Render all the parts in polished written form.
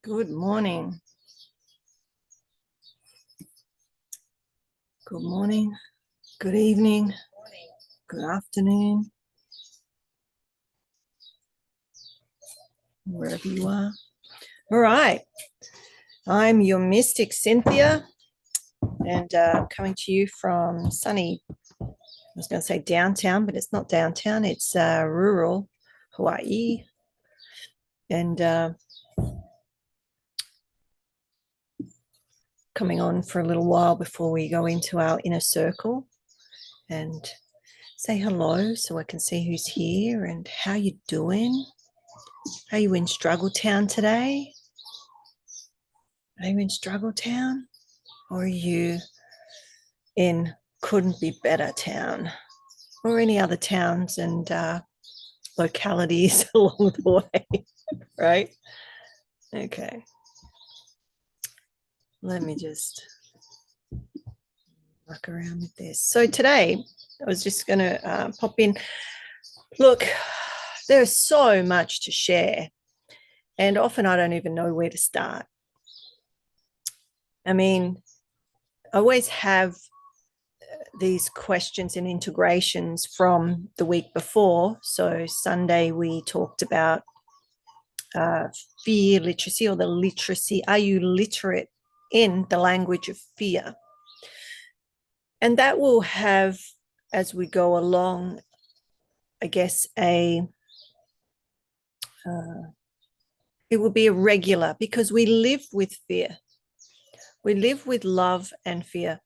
Good morning. Good morning. Good evening. Good afternoon. Wherever you are. All right. I'm your mystic, Cynthia, and coming to you from sunny, I was going to say downtown, but it's not downtown. It's rural Hawaii. And coming on for a little while before we go into our inner circle and say hello so I can see who's here and how you doing. Are you in Struggle Town today? Are you in Struggle Town? Or are you in Couldn't Be Better Town? Or any other towns and localities along the way, right? Okay. Let me just muck around with this. So today, I was just going to pop in. Look, there's so much to share, and often I don't even know where to start. I mean, I always have these questions and integrations from the week before. So Sunday we talked about fear literacy, or the literacy. Are you literate in the language of fear? And that will have, as we go along, I guess, it will be a regular, because we live with fear. We live with love and fear.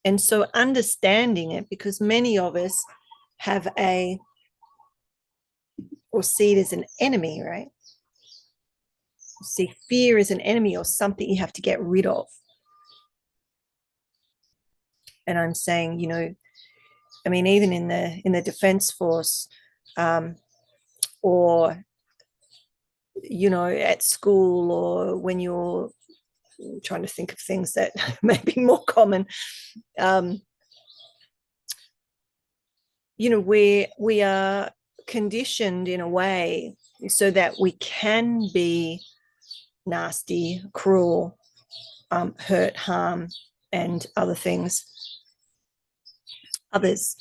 And so understanding it, because many of us have or see it as an enemy, right? See fear as an enemy or something you have to get rid of. And I'm saying, I mean, even in the Defense Force, or at school, or when you're trying to think of things that may be more common, we are conditioned in a way so that we can be nasty, cruel, hurt, harm, and other things, others.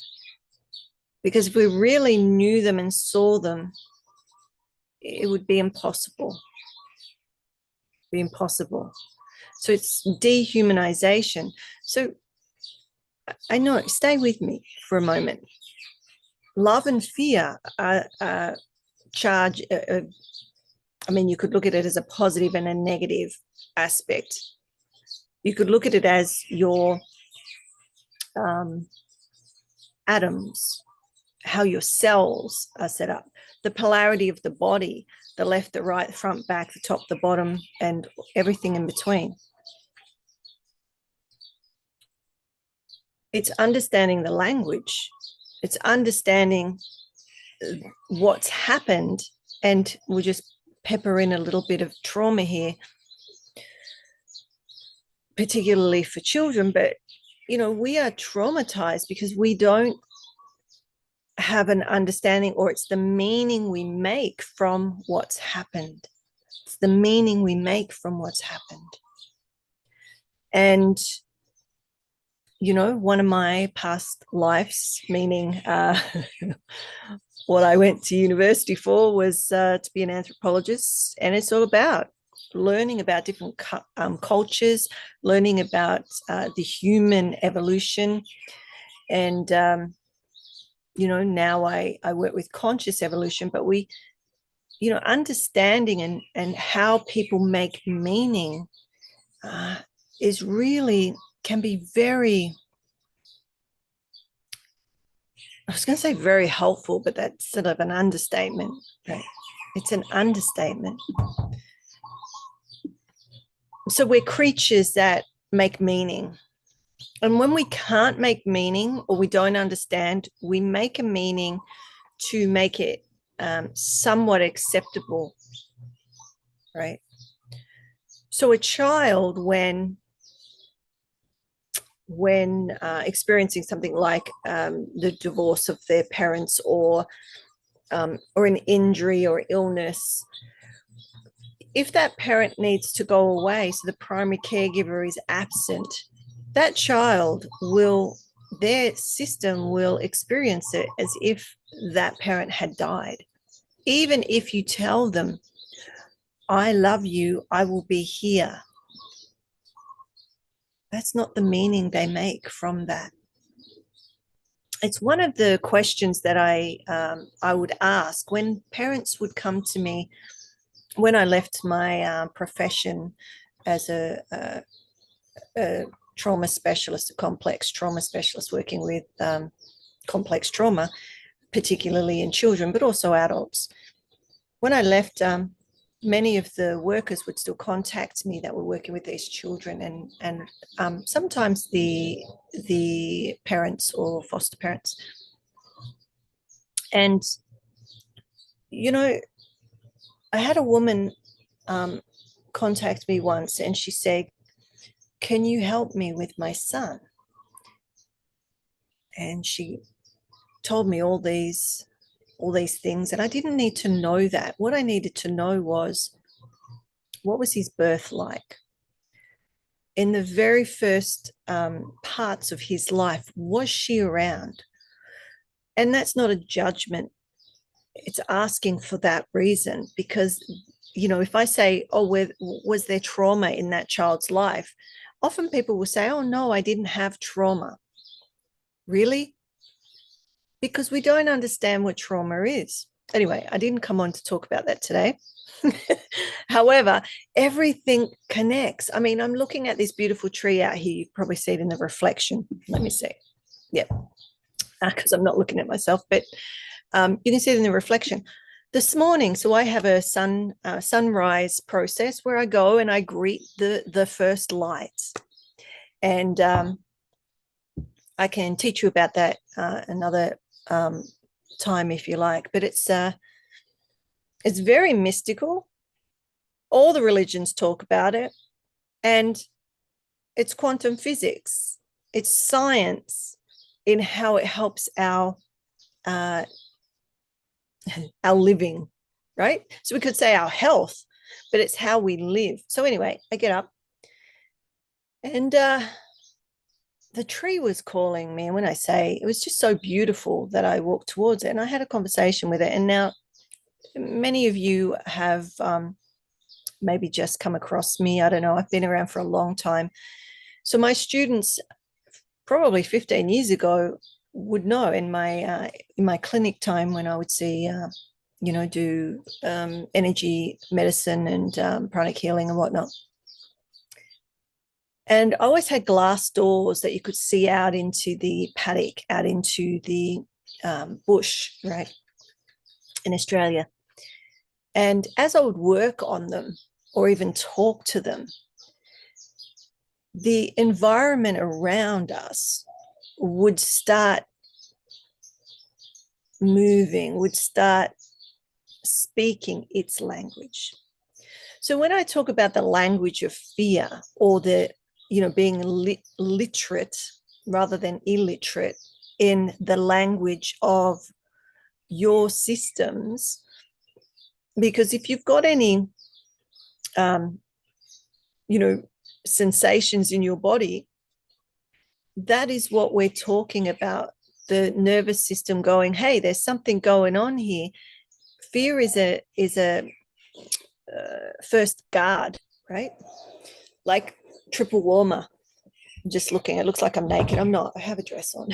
Because if we really knew them and saw them, it would be impossible. Be impossible. So it's dehumanization. So I know, stay with me for a moment. Love and fear are charge. I mean, you could look at it as a positive and a negative aspect. You could look at it as your atoms, how your cells are set up, the polarity of the body, the left, the right, the front, back, the top, the bottom, and everything in between. It's understanding the language. It's understanding what's happened, and we'll just pepper in a little bit of trauma here, particularly for children. But, we are traumatized because we don't have an understanding, or it's the meaning we make from what's happened. It's the meaning we make from what's happened. And one of my past lives, meaning what I went to university for, was to be an anthropologist. And it's all about learning about different cultures, learning about the human evolution. And, now I work with conscious evolution, but we, understanding and how people make meaning is really, can be very, I was going to say very helpful, but that's sort of an understatement. Right? It's an understatement. So we're creatures that make meaning. And when we can't make meaning, or we don't understand, we make a meaning to make it somewhat acceptable, right? So a child, when experiencing something like the divorce of their parents, or an injury or illness, if that parent needs to go away, so the primary caregiver is absent, that child will, their system will experience it as if that parent had died. Even if you tell them, I love you, I will be here, that's not the meaning they make from that. It's one of the questions that I would ask when parents would come to me when I left my profession as a trauma specialist, a complex trauma specialist working with complex trauma, particularly in children, but also adults. When I left, many of the workers would still contact me that were working with these children, and sometimes the parents or foster parents. And you know, I had a woman contact me once, and she said, "Can you help me with my son?" And she told me all these things, and I didn't need to know that. What I needed to know was, what was his birth like? In the very first parts of his life, was she around? And that's not a judgment. It's asking for that reason, because, you know, if I say, oh, was there trauma in that child's life? Often people will say, oh, no, I didn't have trauma. Really? Because we don't understand what trauma is. Anyway, I didn't come on to talk about that today. However, everything connects. I mean, I'm looking at this beautiful tree out here. You probably see it in the reflection. Let me see. Yeah, because I'm not looking at myself, but you can see it in the reflection. This morning, so I have a sunrise process where I go and I greet the first light. And I can teach you about that another time if you like, but it's very mystical. All the religions talk about it, and it's quantum physics. It's science in how it helps our living, right? So we could say our health, but it's how we live. So anyway, I get up, and the tree was calling me. And when I say, it was just so beautiful that I walked towards it, and I had a conversation with it. And now many of you have maybe just come across me. I don't know. I've been around for a long time. So my students, probably 15 years ago, would know in my clinic time when I would see, do energy medicine and pranic healing and whatnot. And I always had glass doors that you could see out into the paddock, out into the bush, right, in Australia. And as I would work on them or even talk to them, the environment around us would start moving, would start speaking its language. So when I talk about the language of fear, or being literate rather than illiterate in the language of your systems, because if you've got any sensations in your body, that is what we're talking about. The nervous system going, hey, there's something going on here. Fear is a first guard, right? Like triple warmer. I'm just looking, it looks like I'm naked. I'm not. I have a dress on.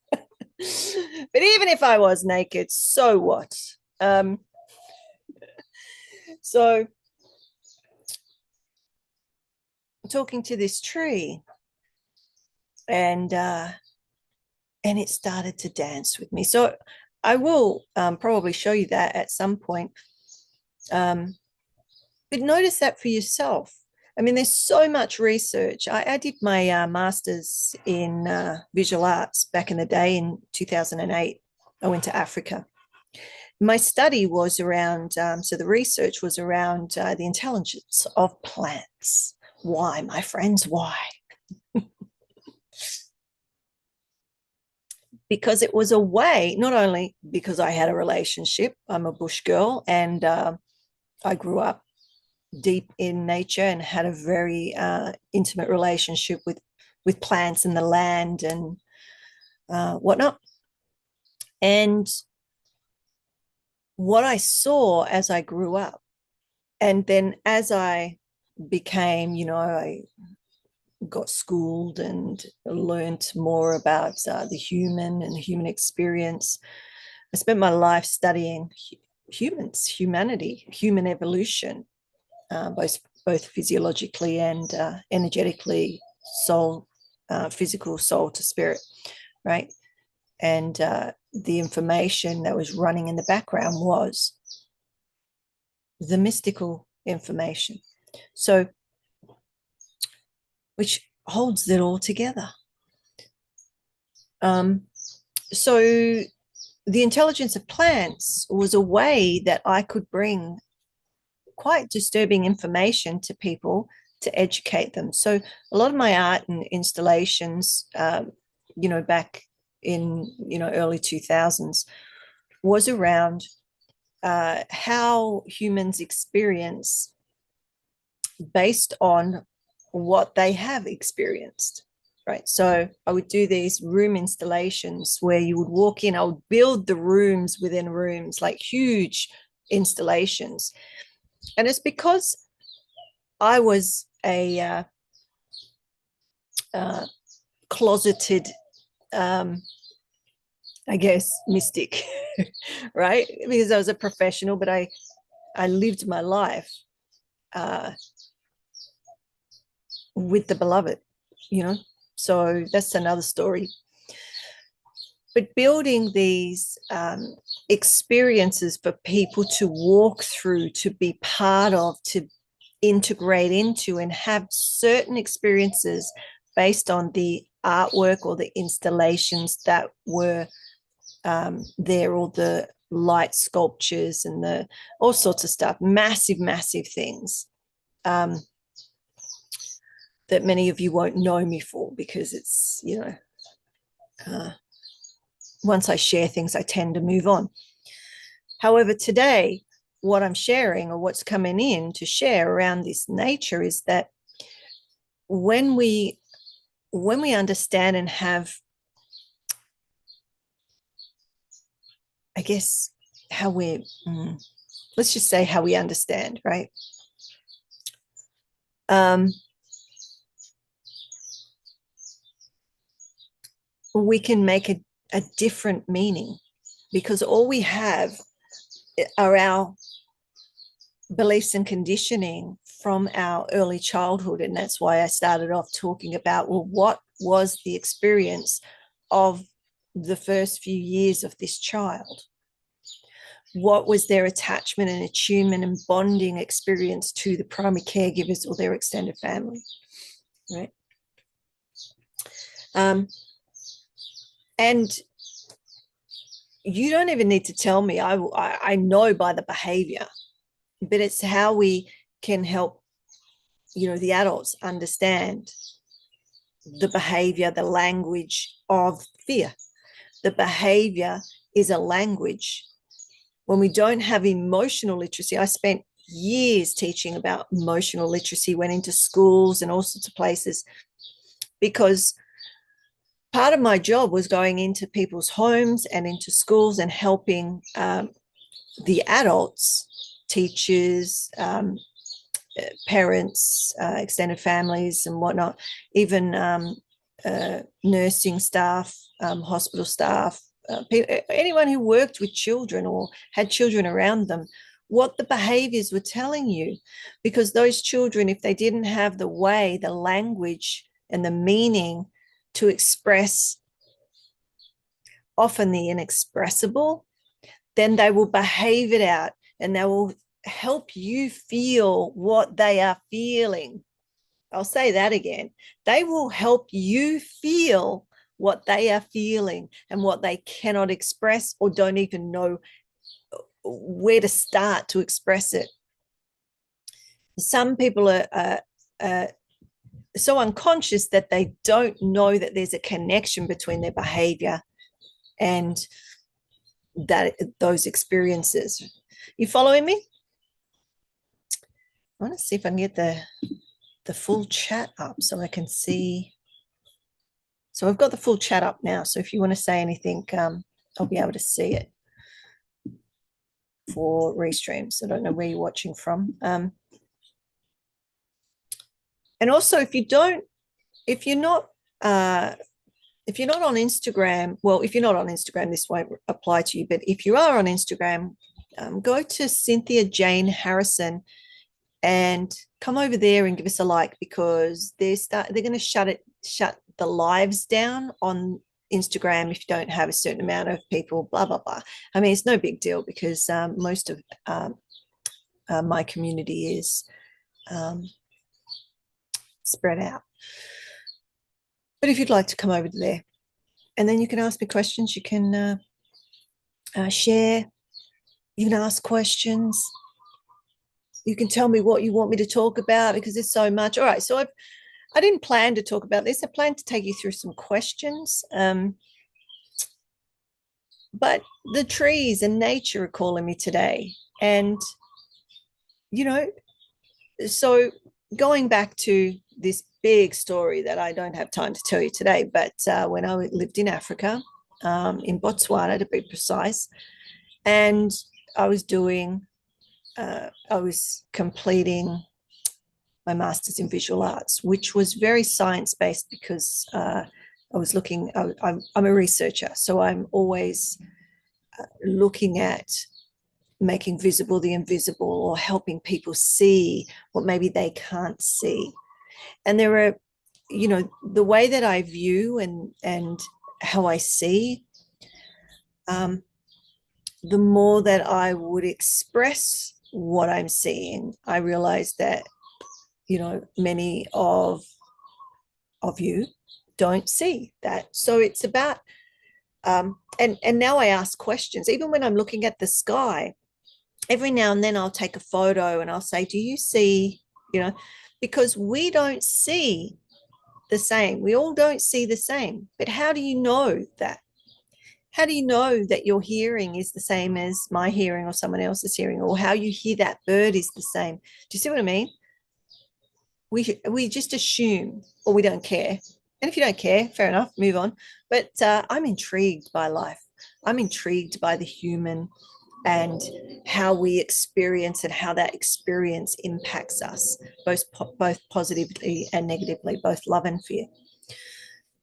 But even if I was naked, so what? So talking to this tree, and it started to dance with me. So I will probably show you that at some point. But notice that for yourself. I mean, there's so much research. I did my master's in visual arts back in the day in 2008. I went to Africa. My study was around, so the research was around the intelligence of plants. Why, my friends, why? Because it was a way, not only because I had a relationship, I'm a bush girl, and I grew up deep in nature and had a very intimate relationship with plants and the land and whatnot. And what I saw as I grew up, and then as I became, I got schooled and learned more about the human and the human experience. I spent my life studying humans, humanity, human evolution, both physiologically and energetically, soul, physical soul to spirit, right? And the information that was running in the background was the mystical information. So, which holds it all together. So the intelligence of plants was a way that I could bring quite disturbing information to people to educate them. So a lot of my art and installations, back in, early 2000s was around how humans experience based on what they have experienced, right? So I would do these room installations where you would walk in, I would build the rooms within rooms, like huge installations. And it's because I was a closeted, I guess, mystic, right? Because I was a professional, but I lived my life with the beloved, So that's another story. But building these experiences for people to walk through, to be part of, to integrate into, and have certain experiences based on the artwork or the installations that were there, or the light sculptures and the all sorts of stuff, massive things. That many of you won't know me for, because it's, once I share things, I tend to move on. However, today, what I'm sharing, or what's coming in to share around this nature, is that when we understand and have, I guess, how let's just say how we understand, right? We can make a different meaning, because all we have are our beliefs and conditioning from our early childhood. And that's why I started off talking about, well, what was the experience of the first few years of this child? What was their attachment and attunement and bonding experience to the primary caregivers or their extended family, right? And you don't even need to tell me. I know by the behavior, but it's how we can help, the adults understand the behavior, the language of fear. The behavior is a language. When we don't have emotional literacy, I spent years teaching about emotional literacy, went into schools and all sorts of places, because part of my job was going into people's homes and into schools and helping the adults, teachers, parents, extended families and whatnot, even nursing staff, hospital staff, anyone who worked with children or had children around them, what the behaviors were telling you. Because those children, if they didn't have the way, the language and the meaning to express often the inexpressible, then they will behave it out, and they will help you feel what they are feeling. I'll say that again. They will help you feel what they are feeling and what they cannot express or don't even know where to start to express it. Some people are so unconscious that they don't know that there's a connection between their behavior and those experiences. You following me? I want to see if I can get the full chat up so I can see. So I've got the full chat up now. So if you want to say anything, I'll be able to see it for restreams. I don't know where you're watching from. And also, if you're not, if you're not on Instagram, well, if you're not on Instagram, this won't apply to you. But if you are on Instagram, go to Cynthia Jane Harrison and come over there and give us a like, because they're going to shut the lives down on Instagram if you don't have a certain amount of people, blah blah blah. I mean, it's no big deal because most of my community is spread out. But if you'd like to come over to there, and then you can ask me questions, you can share, you can ask questions, you can tell me what you want me to talk about, because there's so much. All right, so I didn't plan to talk about this. I planned to take you through some questions. But the trees and nature are calling me today. And, so going back to this big story that I don't have time to tell you today, but when I lived in Africa, in Botswana to be precise, and I was completing my master's in visual arts, which was very science-based because I was looking, I'm a researcher, so I'm always looking at making visible the invisible, or helping people see what maybe they can't see. And there are, the way that I view and how I see, the more that I would express what I'm seeing, I realize that, many of you don't see that. So it's about, and now I ask questions, even when I'm looking at the sky. Every now and then I'll take a photo and I'll say, do you see, because we don't see the same. We all don't see the same. But how do you know that? How do you know that your hearing is the same as my hearing or someone else's hearing, or how you hear that bird is the same? Do you see what I mean? We just assume, or we don't care. And if you don't care, fair enough, move on. But I'm intrigued by life. I'm intrigued by the human and how we experience and how that experience impacts us, both positively and negatively, both love and fear.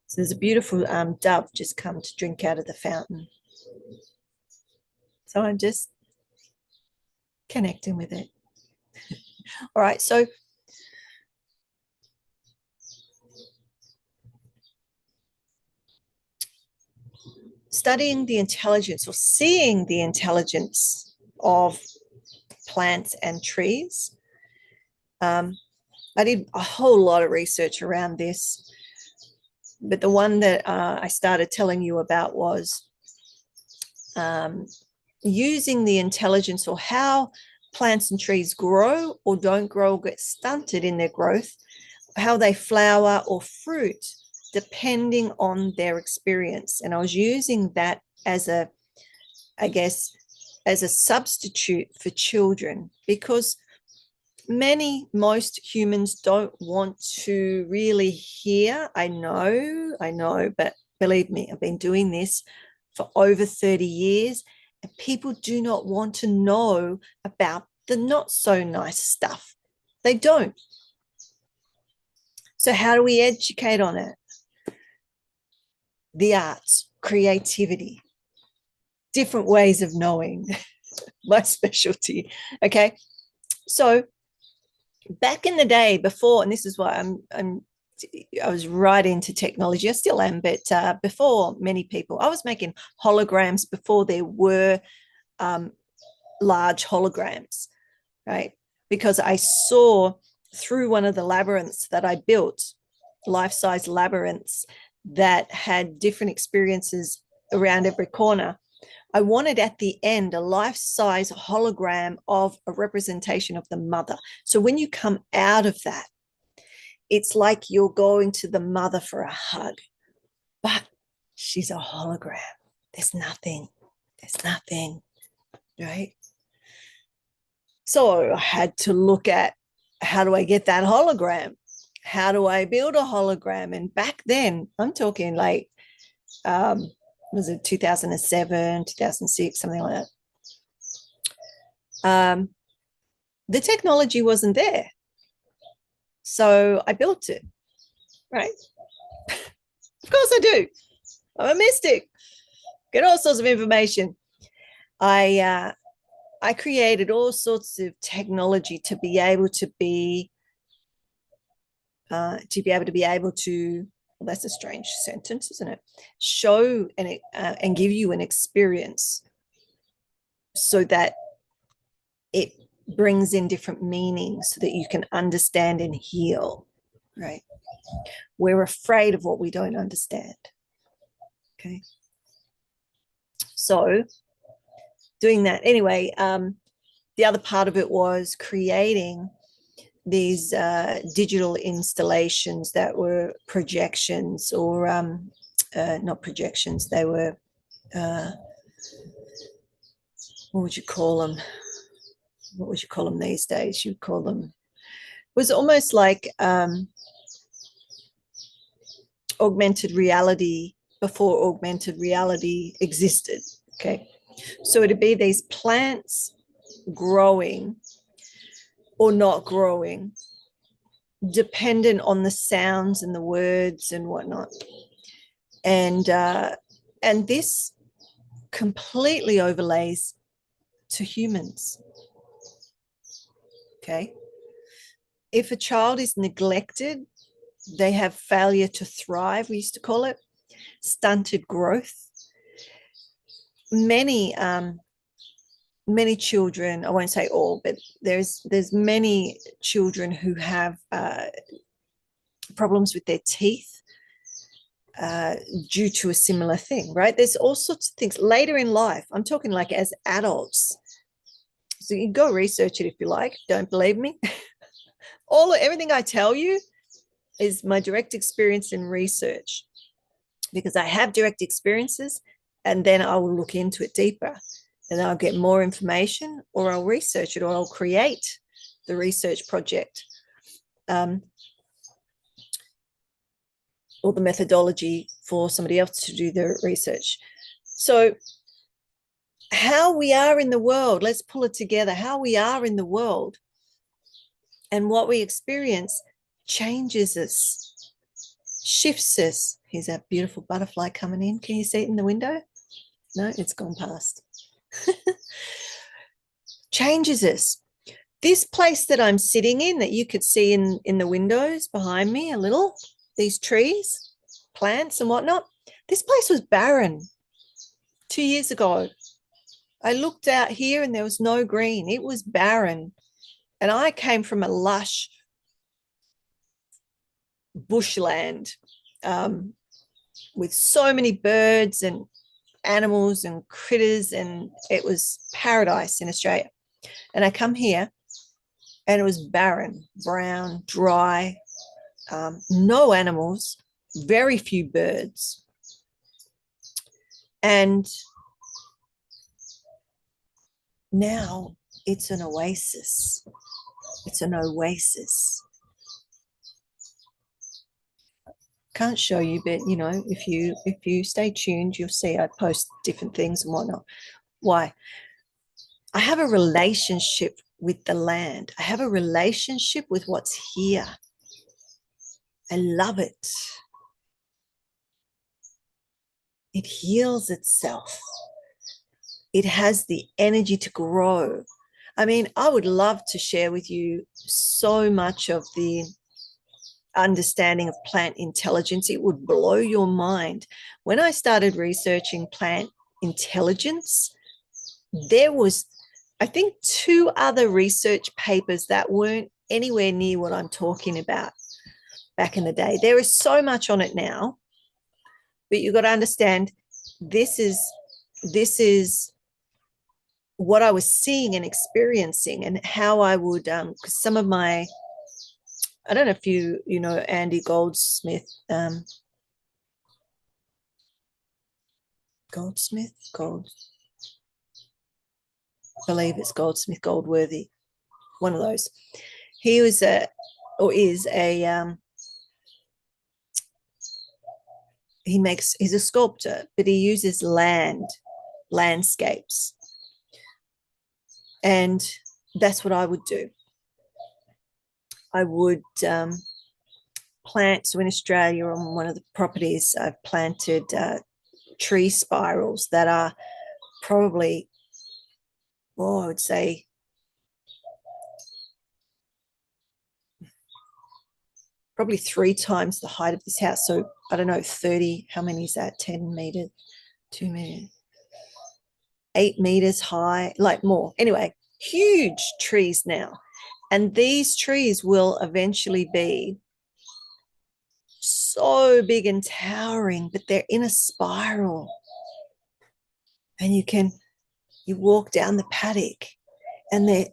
So there's a beautiful dove just come to drink out of the fountain. So I'm just connecting with it. All right, so studying the intelligence, or seeing the intelligence of plants and trees. I did a whole lot of research around this, but the one that I started telling you about was using the intelligence, or how plants and trees grow or don't grow, or get stunted in their growth, how they flower or fruit, depending on their experience. And I was using that as as a substitute for children, because most humans don't want to really hear. I know, but believe me, I've been doing this for over 30 years, and people do not want to know about the not so nice stuff. They don't. So how do we educate on it? The arts, creativity, different ways of knowing, my specialty. Okay. So back in the day before, and this is why I was right into technology. I still am, but before many people, I was making holograms before there were large holograms, right? Because I saw through one of the labyrinths that I built, life-size labyrinths that had different experiences around every corner. I wanted at the end a life-size hologram of a representation of the mother. So when you come out of that, it's like you're going to the mother for a hug, but she's a hologram. There's nothing, right? So I had to look at how do I get that hologram? How do I build a hologram? And back then, I'm talking like, was it 2007, 2006, something like that. The technology wasn't there. So I built it, right? Of course I do. I'm a mystic. Get all sorts of information. I created all sorts of technology to be able to be able to, well, that's a strange sentence, isn't it? Show and give you an experience so that it brings in different meanings so that you can understand and heal, right? We're afraid of what we don't understand. Okay. So doing that anyway, the other part of it was creating these digital installations that were projections, or not projections, they were, what would you call them? What would you call them these days? You'd call them, it was almost like augmented reality before augmented reality existed. Okay. So it'd be these plants growing or not growing, dependent on the sounds and the words and whatnot. And this completely overlays to humans. Okay. If a child is neglected, they have failure to thrive, we used to call it, stunted growth. Many children, I won't say all, but there's many children who have problems with their teeth due to a similar thing, right? There's all sorts of things later in life. I'm talking like as adults. So you can go research it if you like. Don't believe me. Everything I tell you is my direct experience and research, because I have direct experiences, and then I will look into it deeper, and I'll get more information, or I'll research it, or I'll create the research project, or the methodology for somebody else to do the research. So how we are in the world, let's pull it together. How we are in the world and what we experience changes us, shifts us. Here's that beautiful butterfly coming in. Can you see it in the window? No, it's gone past. Changes us. This place that I'm sitting in, that you could see in the windows behind me a little, these trees, plants and whatnot, this place was barren 2 years ago. I looked out here and there was no green. It was barren. And I came from a lush bushland with so many birds and animals and critters, and it was paradise in Australia. And I come here and it was barren, brown, dry, no animals, very few birds. And now it's an oasis. It's an oasis. Can't show you, but you know, if you stay tuned, you'll see I post different things and whatnot. Why? I have a relationship with the land. I have a relationship with what's here. I love it. It heals itself. It has the energy to grow. I mean, I would love to share with you so much of the understanding of plant intelligence. It would blow your mind. When I started researching plant intelligence, there was, I think, 2 other research papers that weren't anywhere near what I'm talking about back in the day. There is so much on it now, but you've got to understand, this is what I was seeing and experiencing, and how I would, because some of my, I don't know if you know Andy Goldsmith, I believe it's Goldsmith, Goldworthy, one of those. He was a, or is a, he's a sculptor, but he uses landscapes. And that's what I would do. I would plant, so in Australia on one of the properties, I've planted tree spirals that are probably, I would say probably 3 times the height of this house. So I don't know, 30, how many is that? 10 meters, 2 meters, 8 meters high, like more. Anyway, huge trees now. And these trees will eventually be so big and towering, but they're in a spiral. And you walk down the paddock and they're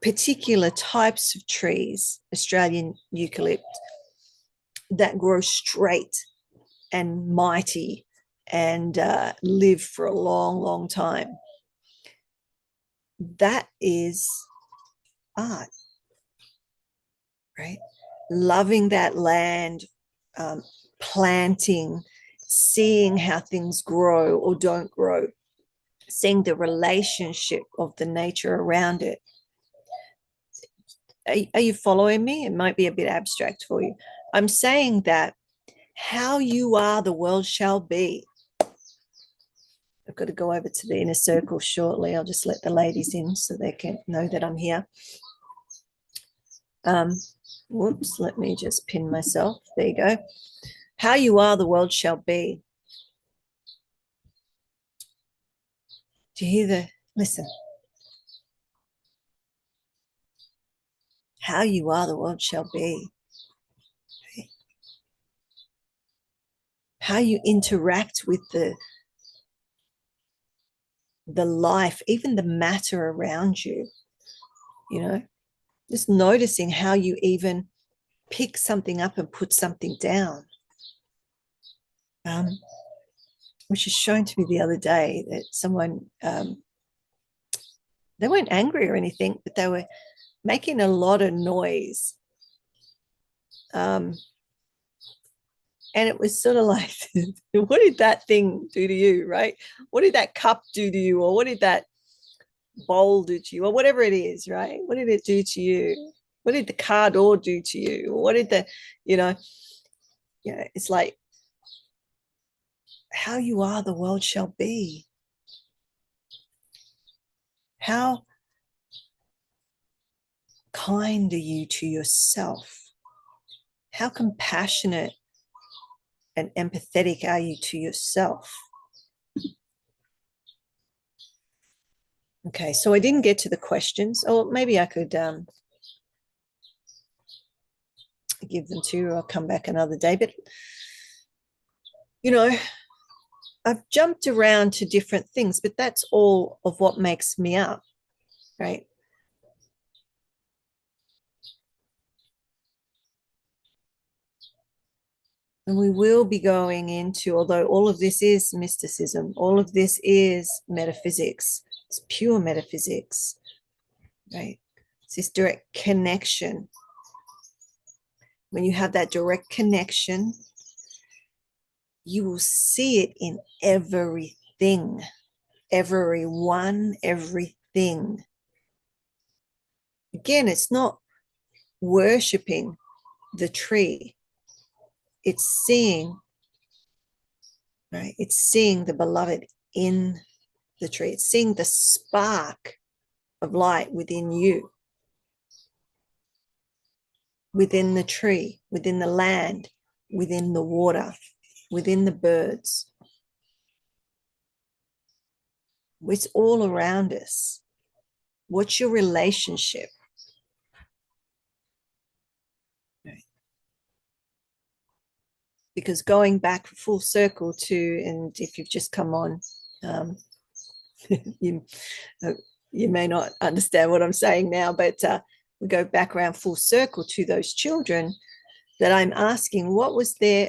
particular types of trees, Australian eucalypt, that grow straight and mighty and live for a long, long time. That is art, right? Loving that land, planting, seeing how things grow or don't grow, seeing the relationship of the nature around it. Are you following me? It might be a bit abstract for you. I'm saying that how you are, the world shall be. I've got to go over to the inner circle shortly. I'll just let the ladies in so they can know that I'm here. Whoops, let me just pin myself. There you go. How you are, the world shall be. Do you hear the, listen. How you are, the world shall be. How you interact with the life, even the matter around you, just noticing how you even pick something up and put something down. Which was shown to me the other day that someone, they weren't angry or anything, but they were making a lot of noise. And it was sort of like, what did that thing do to you, right? What did that cup do to you? Or what did that bowl do to you? Or whatever it is, right? What did it do to you? What did the car door do to you? Or what did it's like, how you are, the world shall be. How kind are you to yourself? How compassionate and empathetic are you to yourself? Okay, so I didn't get to the questions. Or maybe I could give them to you, or I'll come back another day. But, I've jumped around to different things, but that's all of what makes me up, right? And we will be going into, although all of this is mysticism, all of this is metaphysics, it's pure metaphysics, right? It's this direct connection. When you have that direct connection, you will see it in everything, everyone, everything. Again, it's not worshiping the tree. It's seeing, right? It's seeing the beloved in the tree. It's seeing the spark of light within you, within the tree, within the land, within the water, within the birds. It's all around us. What's your relationship? Because going back full circle to, and if you've just come on, you may not understand what I'm saying now, but we go back around full circle to those children that I'm asking, what was their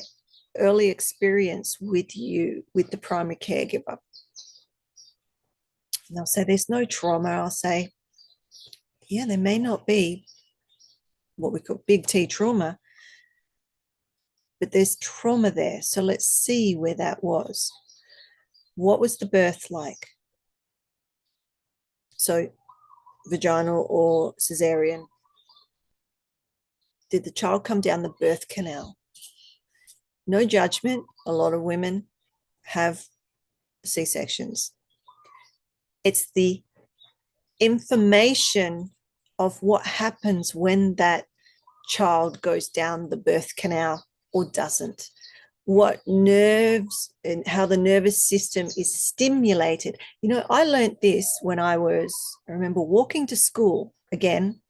early experience with you, with the primary caregiver? And they'll say, there's no trauma. I'll say, yeah, there may not be, what we call big T trauma, but there's trauma there. So let's see where that was. What was the birth like? So vaginal or cesarean? Did the child come down the birth canal? No judgment. A lot of women have C-sections. It's the information of what happens when that child goes down the birth canal or doesn't. What nerves and how the nervous system is stimulated. You know, I learned this when I remember walking to school again.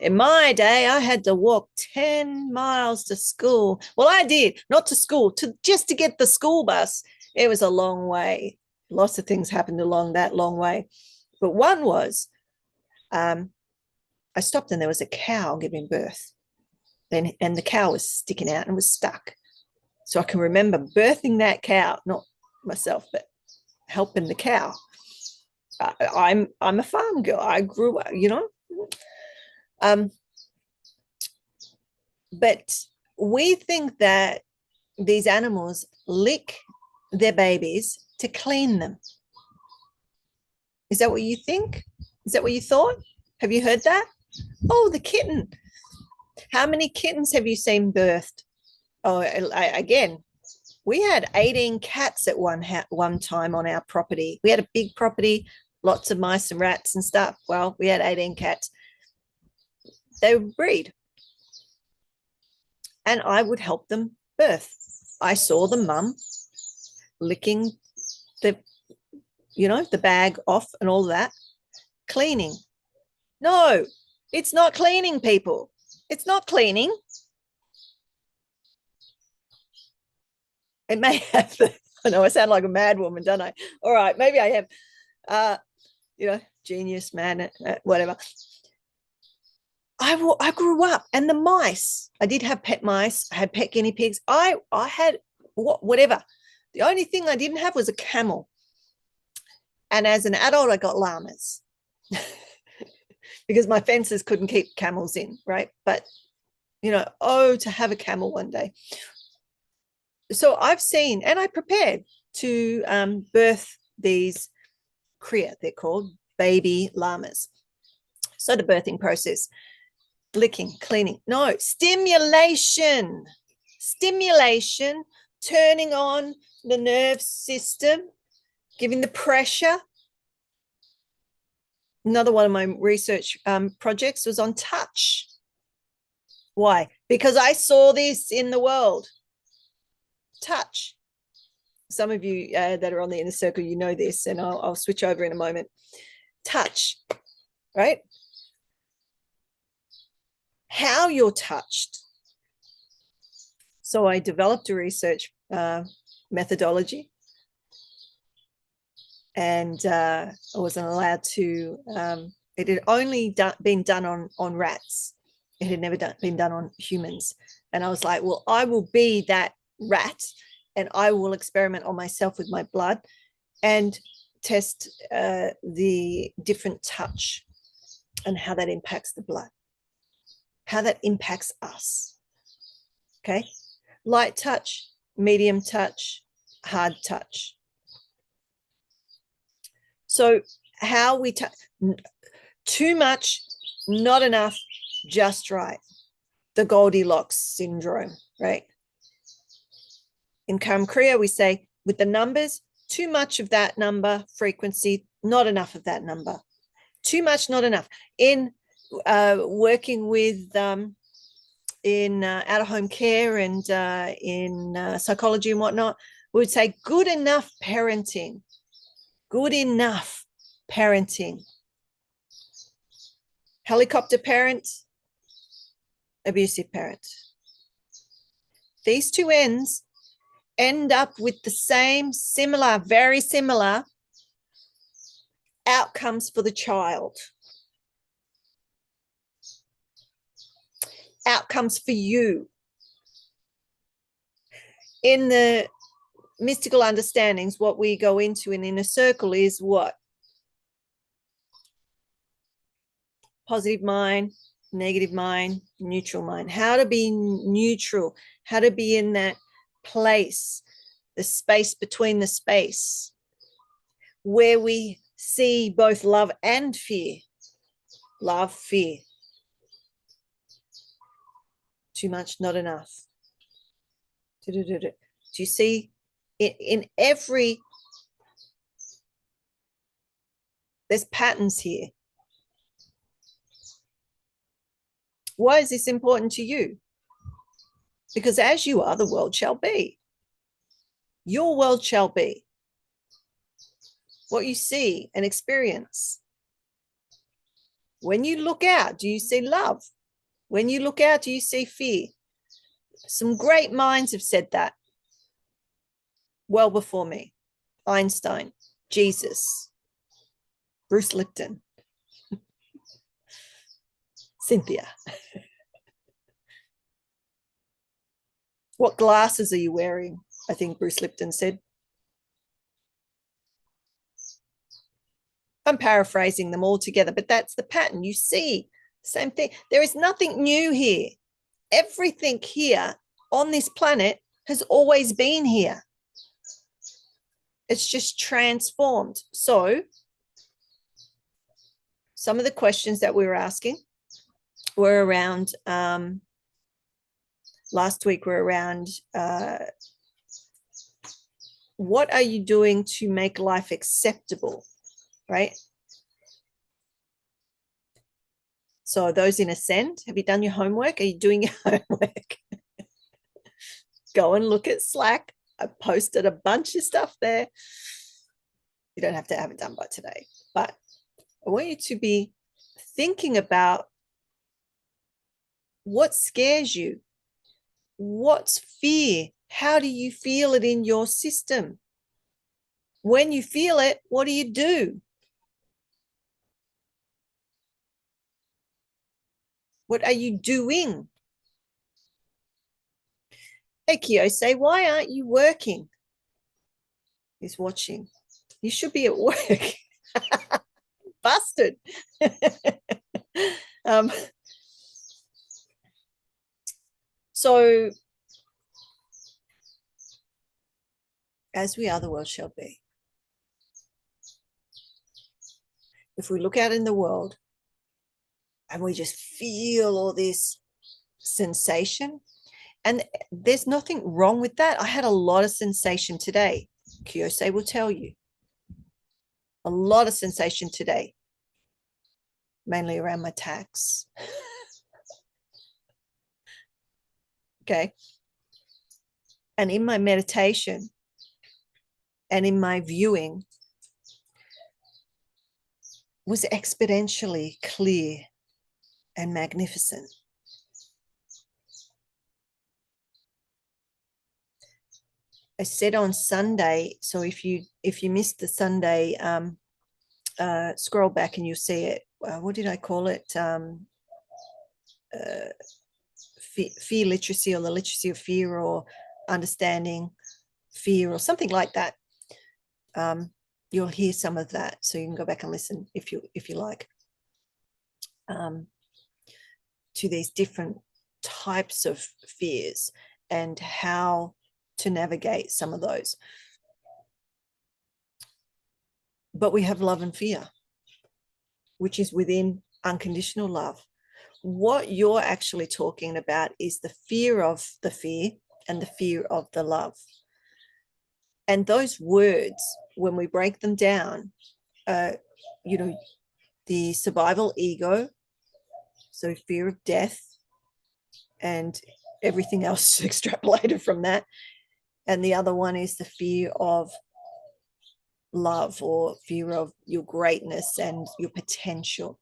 In my day, I had to walk 10 miles to school. Well, I did, not to school, just to get the school bus. It was a long way. Lots of things happened along that long way. But one was I stopped and there was a cow giving birth. And the cow was sticking out and was stuck. So I can remember birthing that cow, not myself, but helping the cow. I'm a farm girl. I grew up, you know. But we think that these animals lick their babies to clean them. Is that what you think? Is that what you thought? Have you heard that? Oh, the kitten. How many kittens have you seen birthed? Oh, again, we had 18 cats at one time on our property. We had a big property, lots of mice and rats and stuff. Well, we had 18 cats. They would breed. And I would help them birth. I saw the mum licking the bag off and all that, cleaning. No, it's not cleaning, people. It's not cleaning. It may have I know I sound like a mad woman, don't I? All right, maybe I am. Genius, man, whatever. I grew up, and the mice. I did have pet mice. I had pet guinea pigs. I had whatever. The only thing I didn't have was a camel. And as an adult, I got llamas because my fences couldn't keep camels in, right? But to have a camel one day. So I've seen, and I prepared to birth these cria, they're called baby llamas. So the birthing process, licking, cleaning, no, stimulation, turning on the nerve system, giving the pressure. Another one of my research projects was on touch. Why? Because I saw this in the world. Touch. Some of you that are on the inner circle, you know this, and I'll switch over in a moment. Touch, right? How you're touched. So I developed a research methodology, and I wasn't allowed to. It had only been done on rats. It had never been done on humans. And I was like, well, I will be that rat, and I will experiment on myself with my blood and test the different touch and how that impacts the blood, how that impacts us. Okay. Light touch, medium touch, hard touch. So how we touch, too much, not enough, just right. The Goldilocks syndrome, right? In Karam Kriya, we say with the numbers, too much of that number, frequency, not enough of that number. Too much, not enough. In working with in out-of-home care and in psychology and whatnot, we would say good enough parenting. Good enough parenting. Helicopter parent, abusive parent. These two ends end up with the same, similar, very similar outcomes for the child. Outcomes for you. In the mystical understandings, what we go into in inner circle is what? Positive mind, negative mind, neutral mind, how to be neutral, how to be in that place, the space between the space where we see both love and fear. Love, fear. Too much, not enough. Do you see in every, there's patterns here. Why is this important to you? Because as you are, the world shall be. Your world shall be. What you see and experience. When you look out, do you see love? When you look out, do you see fear? Some great minds have said that well before me. Einstein, Jesus, Bruce Lipton, Cynthia. What glasses are you wearing? I think Bruce Lipton said. I'm paraphrasing them all together, but that's the pattern. You see, same thing. There is nothing new here. Everything here on this planet has always been here. It's just transformed. So some of the questions that we were asking were around, last week were around, what are you doing to make life acceptable, right? So those in Ascend, have you done your homework? Are you doing your homework? Go and look at Slack. I posted a bunch of stuff there. You don't have to have it done by today, but I want you to be thinking about what scares you. What's fear? How do you feel it in your system? When you feel it, what do you do? What are you doing? Hey, Kiyose, why aren't you working? He's watching. You should be at work. Busted. So, as we are, the world shall be. If we look out in the world and we just feel all this sensation, and there's nothing wrong with that. I had a lot of sensation today. Kiyose will tell you. A lot of sensation today, mainly around my tax. Okay. And in my meditation and in my viewing was exponentially clear and magnificent. I said on Sunday, so if you missed the Sunday, scroll back and you'll see it. What did I call it? Fear literacy, or the literacy of fear, or understanding fear, or something like that. You'll hear some of that, so you can go back and listen if you like, to these different types of fears and how to navigate some of those. But we have love and fear, which is within unconditional love. What you're actually talking about is the fear of the fear and the fear of the love. And those words, when we break them down, the survival ego, so fear of death and everything else extrapolated from that. And the other one is the fear of love, or fear of your greatness and your potential.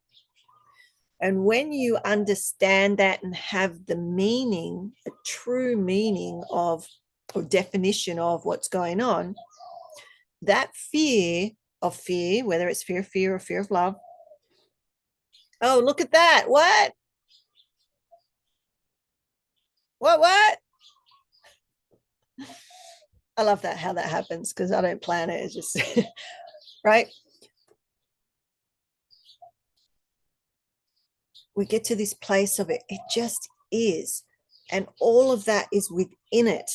And when you understand that and have the meaning, a true meaning of, or definition of what's going on, that fear of fear, whether it's fear of fear or fear of love. Oh, look at that. What? What? I love that, how that happens, because I don't plan it. It's just, right? we get to this place of it just is, and all of that is within it.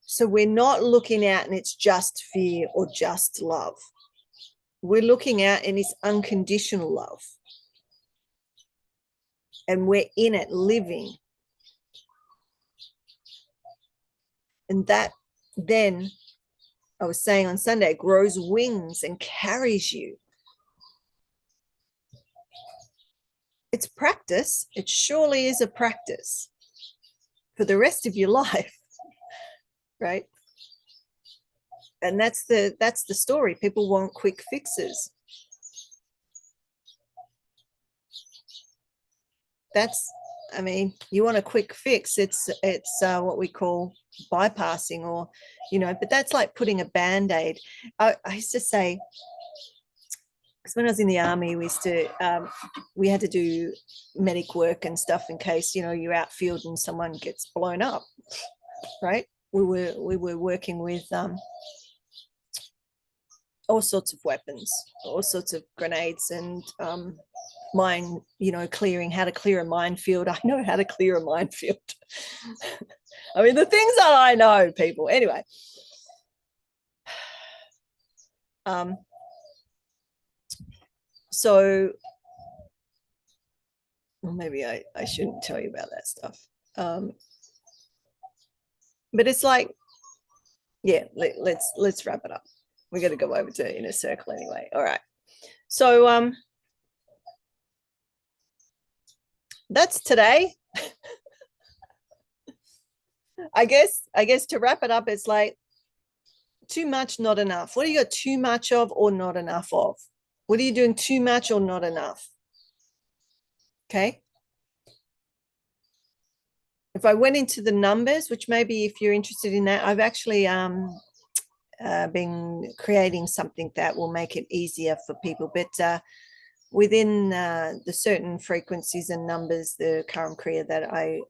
So we're not looking out and it's just fear or just love. We're looking out and it's unconditional love, and we're in it living. And that then, I was saying on Sunday, grows wings and carries you. It's practice. It surely is a practice for the rest of your life, right? And that's the story. People want quick fixes. I mean, you want a quick fix. It's what we call bypassing, or, but that's like putting a Band-Aid. I used to say, because when I was in the army, we had to do medic work and stuff in case, you're outfield and someone gets blown up, right? We were working with all sorts of weapons, all sorts of grenades, and mine, clearing, how to clear a minefield. I know how to clear a minefield. I mean, the things that I know, people. Anyway, so, well, maybe I shouldn't tell you about that stuff. But it's like, yeah, let's wrap it up. We got to go over to Inner Circle anyway. All right. So that's today. I guess to wrap it up, it's like, too much, not enough. What do you got too much of or not enough of? What are you doing too much or not enough? Okay. If I went into the numbers, which maybe if you're interested in that, I've actually been creating something that will make it easier for people. But within the certain frequencies and numbers, the Karam Kriya that I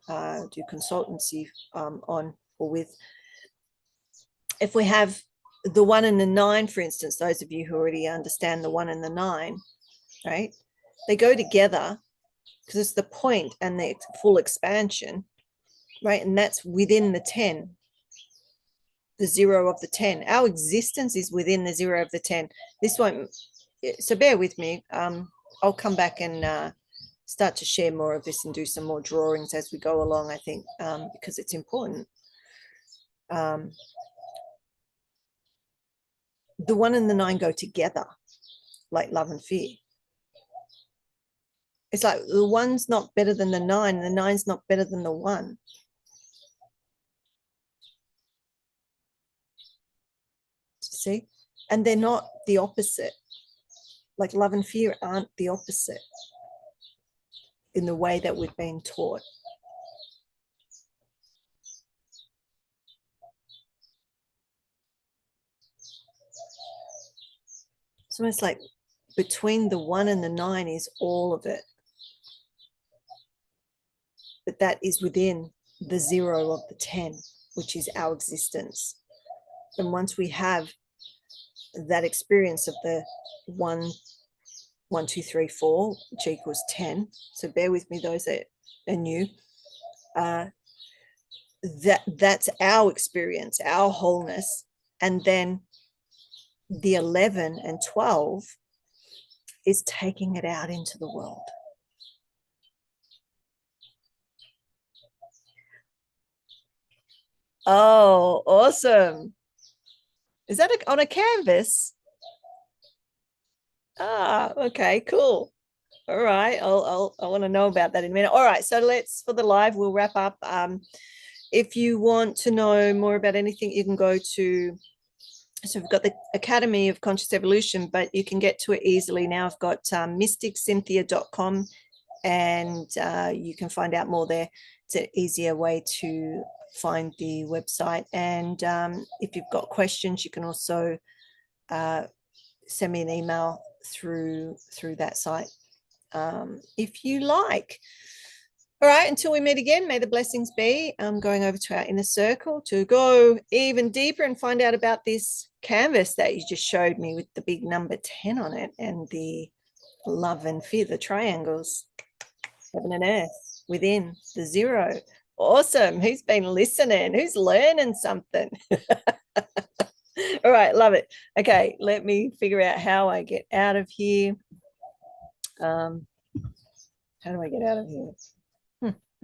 do consultancy on or with, if we have the 1 and the 9, for instance, those of you who already understand the 1 and the 9, right? They go together because it's the point and the full expansion, right? And that's within the 10, the 0 of the 10. Our existence is within the 0 of the 10. This won't, so bear with me. I'll come back and start to share more of this and do some more drawings as we go along, I think, because it's important. The 1 and the 9 go together like love and fear. It's like the 1's not better than the 9, and the 9's not better than the 1. See? And they're not the opposite. Like love and fear aren't the opposite in the way that we've been taught. So it's like between the 1 and the 9 is all of it. But that is within the 0 of the 10, which is our existence. And once we have that experience of the 1, 2, 3, 4, which equals 10. So bear with me, those that are new. That's our experience, our wholeness. And then the 11 and 12 is taking it out into the world. Oh, awesome. Is that on a canvas? Ah, okay, cool. All right, I want to know about that in a minute. All right, so for the live, we'll wrap up. If you want to know more about anything, you can go to, so we've got the Academy of Conscious Evolution, but you can get to it easily now. I've got mysticcynthia.com, and you can find out more there. It's an easier way to find the website. And if you've got questions, you can also send me an email through that site if you like. All right, until we meet again, may the blessings be. I'm going over to our inner circle to go even deeper and find out about this canvas that you just showed me with the big number 10 on it and the love and fear, the triangles. Heaven and earth within the zero. Awesome. Who's been listening? Who's learning something? All right, love it. Okay, let me figure out how I get out of here. How do I get out of here?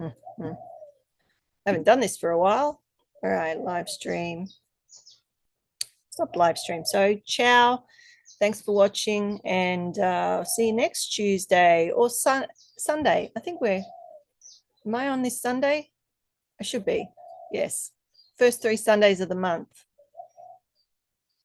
I haven't done this for a while. All right, live stream. Stop live stream. So, ciao. Thanks for watching, and see you next Tuesday or Sunday. I think am I on this Sunday? I should be. Yes. First 3 Sundays of the month.